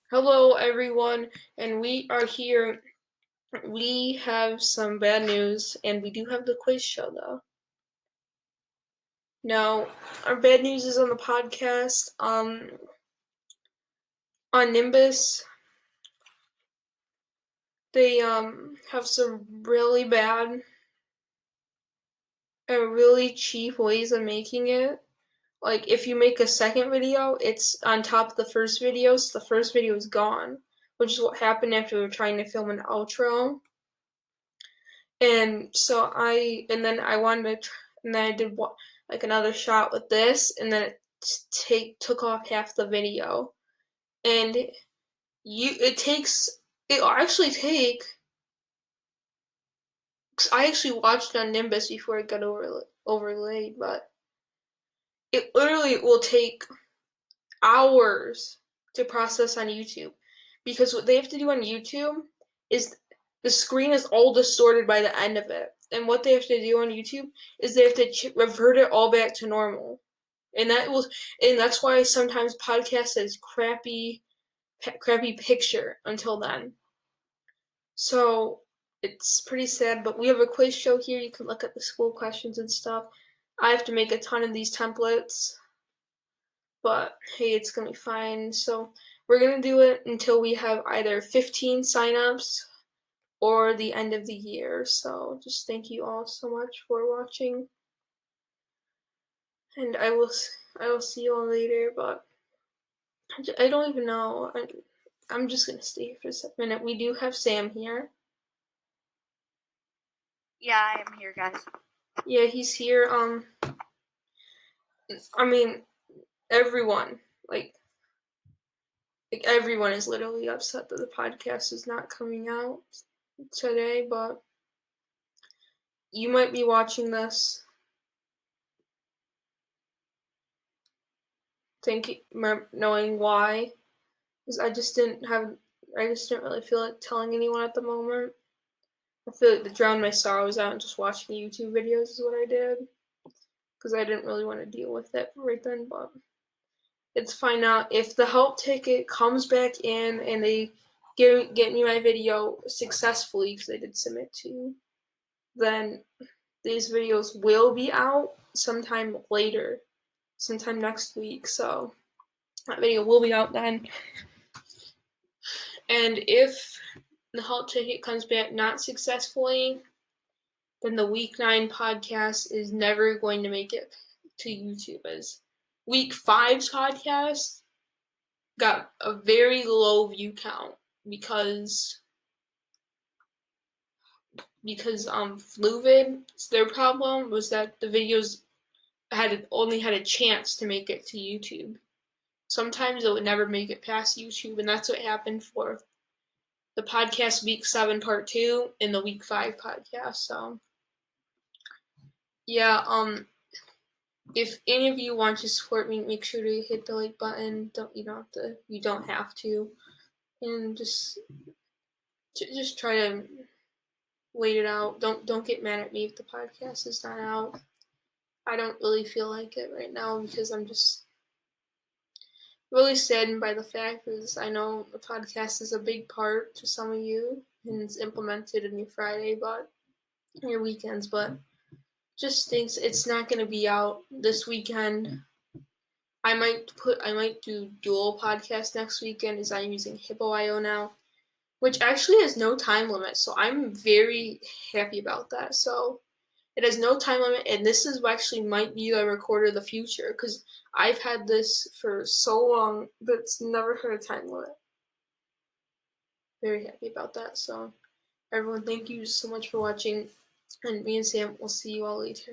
Hello, everyone, and we are here. We have some bad news, and we do have the quiz show, though. Now, our bad news is on the podcast. On Nimbus, they have some really bad and really cheap ways of making it. Like, if you make a second video, it's on top of the first video, so the first video is gone, which is what happened after we were trying to film an outro. And then I wanted to, and then I did like another shot with this, and then it took off half the video. And it'll actually take, cause I actually watched it on Nimbus before it got overlaid, but it literally will take hours to process on YouTube. Because what they have to do on YouTube is the screen is all distorted by the end of it. And what they have to do on YouTube is they have to revert it all back to normal. And that's why sometimes podcasts has crappy picture until then. So it's pretty sad, but we have a quiz show here. You can look at the school questions and stuff. I have to make a ton of these templates, but hey, it's gonna be fine. So we're gonna do it until we have either 15 signups or the end of the year. So just thank you all so much for watching, and I will see you all later. But I don't even know. I'm just gonna stay here for a minute. We do have Sam here. Yeah, I am here, guys. Yeah, he's here. I mean, everyone like everyone is literally upset that the podcast is not coming out today, but you might be watching this knowing why, because I just didn't really feel like telling anyone at the moment. I feel like to drown my sorrows out and just watching YouTube videos is what I did, because I didn't really want to deal with it right then, but it's fine now. If the help ticket comes back in and they get me my video successfully, because I did submit to, then these videos will be out sometime later, sometime next week. So that video will be out then. And if the help ticket comes back not successfully, then the week 9 podcast is never going to make it to YouTube, as week 5's podcast got a very low view count because Fluvid, their problem was that the videos only had a chance to make it to YouTube. Sometimes it would never make it past YouTube, and that's what happened for the podcast week 7 part 2 and the week 5 podcast. So yeah, if any of you want to support me, make sure to hit the like button. You don't have to, and just try to wait it out. Don't get mad at me if the podcast is not out. I don't really feel like it right now because I'm just really saddened by the fact is I know the podcast is a big part to some of you and it's implemented in your Friday, but your weekends, but just thinks it's not going to be out this weekend. I might do dual podcast next weekend as I'm using Hippo.io now, which actually has no time limit. So I'm very happy about that. So it has no time limit, and this is actually might be the recorder of the future because I've had this for so long, but it's never had a time limit. Very happy about that. So everyone, thank you so much for watching, and me and Sam will see you all later.